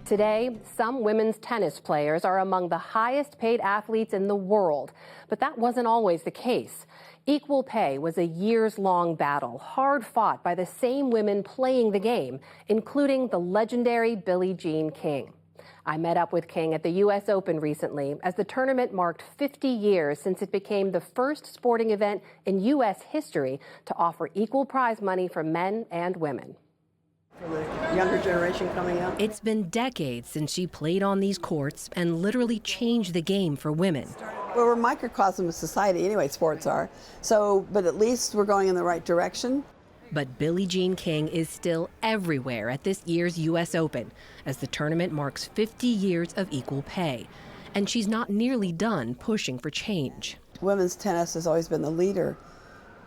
Today, some women's tennis players are among the highest paid athletes in the world, but that wasn't always the case. Equal pay was a years-long battle, hard fought by the same women playing the game, including the legendary Billie Jean King. I met up with King at the U.S. Open recently as the tournament marked 50 years since it became the first sporting event in U.S. history to offer equal prize money for men and women. For the younger generation coming up. It's been decades since she played on these courts and literally changed the game for women. Well, we're a microcosm of society anyway, sports are. But at least we're going in the right direction. But Billie Jean King is still everywhere at this year's U.S. Open as the tournament marks 50 years of equal pay. And she's not nearly done pushing for change. Women's tennis has always been the leader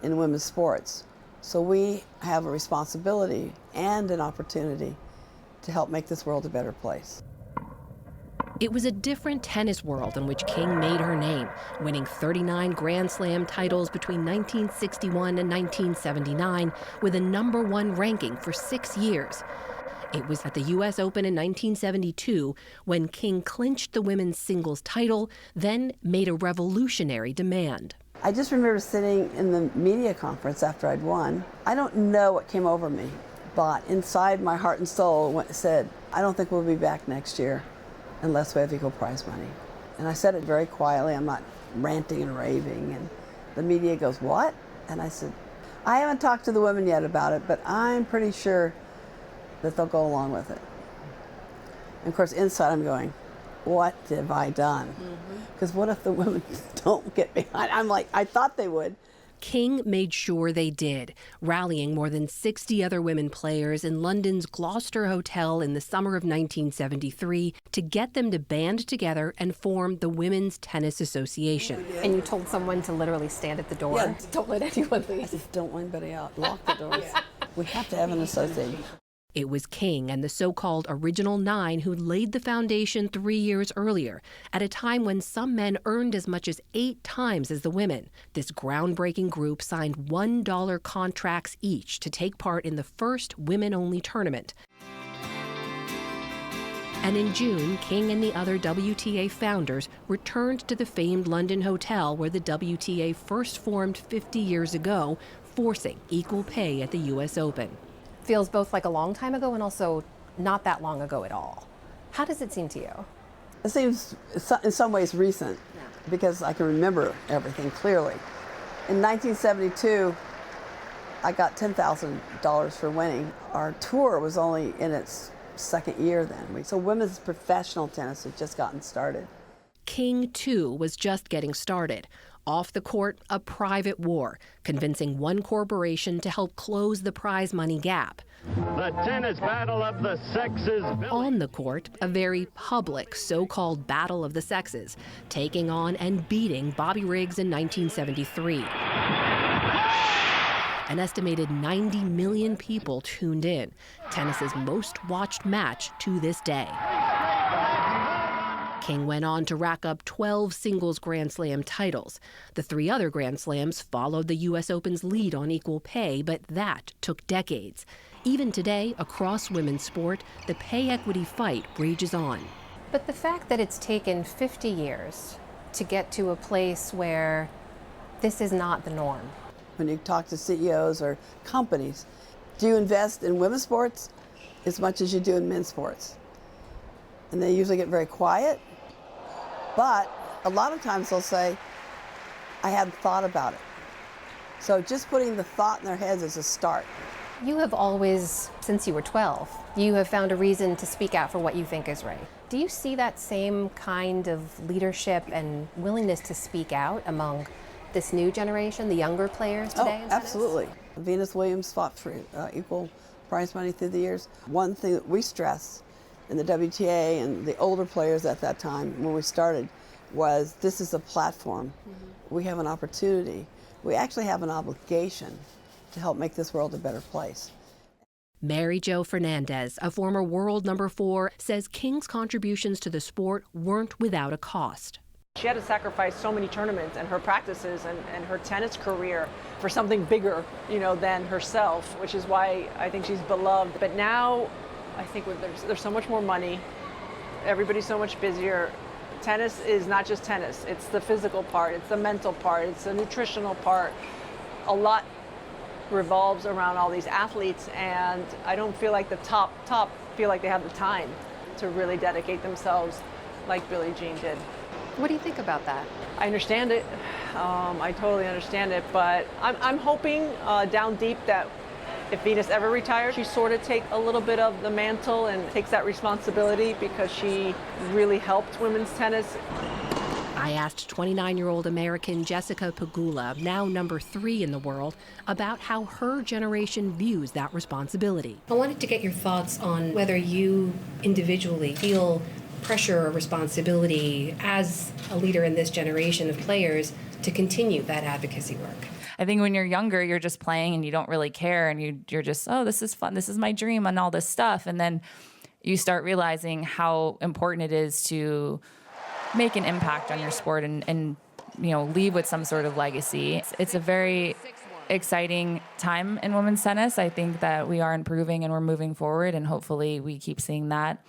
in women's sports. So we have a responsibility and an opportunity to help make this world a better place. It was a different tennis world in which King made her name, winning 39 Grand Slam titles between 1961 and 1979 with a #1 ranking for 6 years. It was at the U.S. Open in 1972 when King clinched the women's singles title, then made a revolutionary demand. I just remember sitting in the media conference after I'd won. I don't know what came over me, but inside my heart and soul said, I don't think we'll be back next year unless we have equal prize money. And I said it very quietly. I'm not ranting and raving. And the media goes, what? And I said, I haven't talked to the women yet about it, but I'm pretty sure that they'll go along with it. And of course, inside I'm going, what have I done? Because what if the women don't get behind? I'm like, I thought they would. King made sure they did, rallying more than 60 other women players in London's Gloucester Hotel in the summer of 1973 to get them to band together and form the Women's Tennis Association. And you told someone to literally stand at the door? Yeah. Don't let anyone leave. I said, don't let anybody out. Lock the doors. We have to have an association. It was King and the so-called Original Nine who laid the foundation 3 years earlier, at a time when some men earned as much as 8 times as the women. This groundbreaking group signed $1 contracts each to take part in the first women-only tournament. And in June, King and the other WTA founders returned to the famed London hotel where the WTA first formed 50 years ago, forcing equal pay at the U.S. Open. Feels both like a long time ago and also not that long ago at all. How does it seem to you? It seems in some ways recent because I can remember everything clearly. In 1972, I got $10,000 for winning. Our tour was only in its second year then. So women's professional tennis had just gotten started. King, too, was just getting started. Off the court, a private war, convincing one corporation to help close the prize money gap. The tennis battle of the sexes. On the court, a very public so-called battle of the sexes, taking on and beating Bobby Riggs in 1973. An estimated 90 million people tuned in, tennis's most watched match to this day. King went on to rack up 12 singles Grand Slam titles. The 3 other Grand Slams followed the U.S. Open's lead on equal pay, but that took decades. Even today, across women's sport, the pay equity fight rages on. But the fact that it's taken 50 years to get to a place where this is not the norm. When you talk to CEOs or companies, do you invest in women's sports as much as you do in men's sports? And they usually get very quiet. But a lot of times they'll say, I hadn't thought about it. So just putting the thought in their heads is a start. You have always, since you were 12, you have found a reason to speak out for what you think is right. Do you see that same kind of leadership and willingness to speak out among this new generation, the younger players today? Oh, absolutely. Venus Williams fought for equal prize money through the years. One thing that we stress in the WTA and the older players at that time when we started was this is a platform. We have an opportunity. We actually have an obligation to help make this world a better place. Mary Jo Fernandez, a former world #4, says King's contributions to the sport weren't without a cost. She had to sacrifice so many tournaments and her practices and her tennis career for something bigger, than herself, which is why I think she's beloved. But now I think there's so much more money. Everybody's so much busier. Tennis is not just tennis. It's the physical part, it's the mental part, it's the nutritional part. A lot revolves around all these athletes, and I don't feel like the top feel like they have the time to really dedicate themselves like Billie Jean did. What do you think about that? I understand it. I totally understand it, but I'm hoping down deep that if Venus ever retires, she sort of take a little bit of the mantle and takes that responsibility, because she really helped women's tennis. I asked 29-year-old American Jessica Pegula, now number 3 in the world, about how her generation views that responsibility. I wanted to get your thoughts on whether you individually feel pressure or responsibility as a leader in this generation of players to continue that advocacy work. I think when you're younger, you're just playing and you don't really care, and you're just, oh, this is fun, this is my dream, and all this stuff. And then you start realizing how important it is to make an impact on your sport and leave with some sort of legacy. It's a very exciting time in women's tennis. I think that we are improving and we're moving forward, and hopefully we keep seeing that.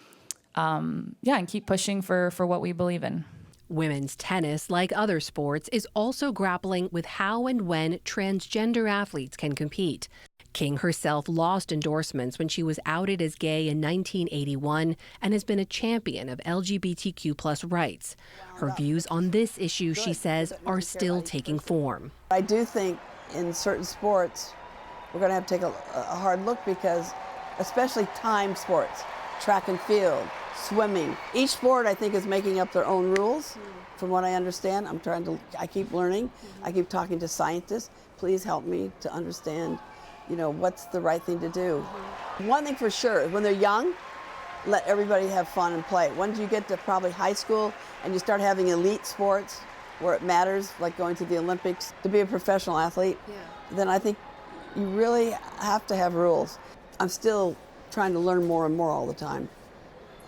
And keep pushing for what we believe in. Women's tennis, like other sports, is also grappling with how and when transgender athletes can compete. King herself lost endorsements when she was outed as gay in 1981 and has been a champion of LGBTQ+ rights. Her views on this issue, she says, are still taking form. I do think in certain sports, we're going to have to take a hard look, because especially time sports, track and field, swimming. Each sport, I think, is making up their own rules. From what I understand, I keep learning. I keep talking to scientists. Please help me to understand, what's the right thing to do. One thing for sure, when they're young, let everybody have fun and play. Once you get to probably high school and you start having elite sports where it matters, like going to the Olympics, to be a professional athlete, then I think you really have to have rules. I'm still trying to learn more and more all the time.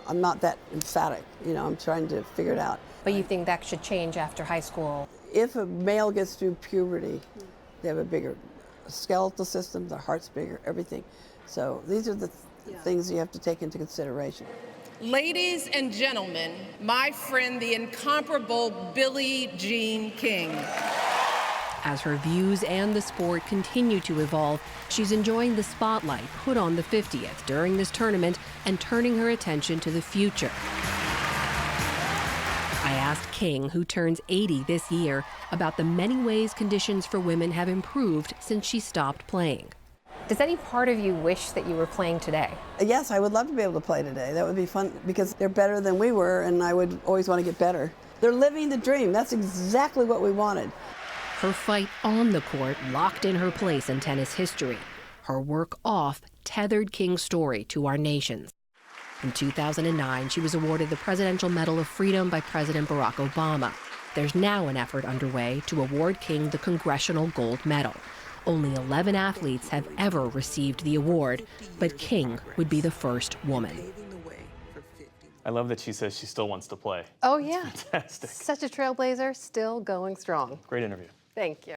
I'm not that emphatic, I'm trying to figure it out. But you think that should change after high school? If a male gets through puberty, they have a bigger skeletal system, their heart's bigger, everything. So these are the things you have to take into consideration. Ladies and gentlemen, my friend, the incomparable Billie Jean King. As her views and the sport continue to evolve, she's enjoying the spotlight put on the 50th during this tournament and turning her attention to the future. I asked King, who turns 80 this year, about the many ways conditions for women have improved since she stopped playing. Does any part of you wish that you were playing today? Yes, I would love to be able to play today. That would be fun, because they're better than we were, and I would always want to get better. They're living the dream. That's exactly what we wanted. Her fight on the court locked in her place in tennis history. Her work off tethered King's story to our nations. In 2009, she was awarded the Presidential Medal of Freedom by President Barack Obama. There's now an effort underway to award King the Congressional Gold Medal. Only 11 athletes have ever received the award, but King would be the first woman. I love that she says she still wants to play. Oh, yeah. Fantastic. Such a trailblazer, still going strong. Great interview. Thank you.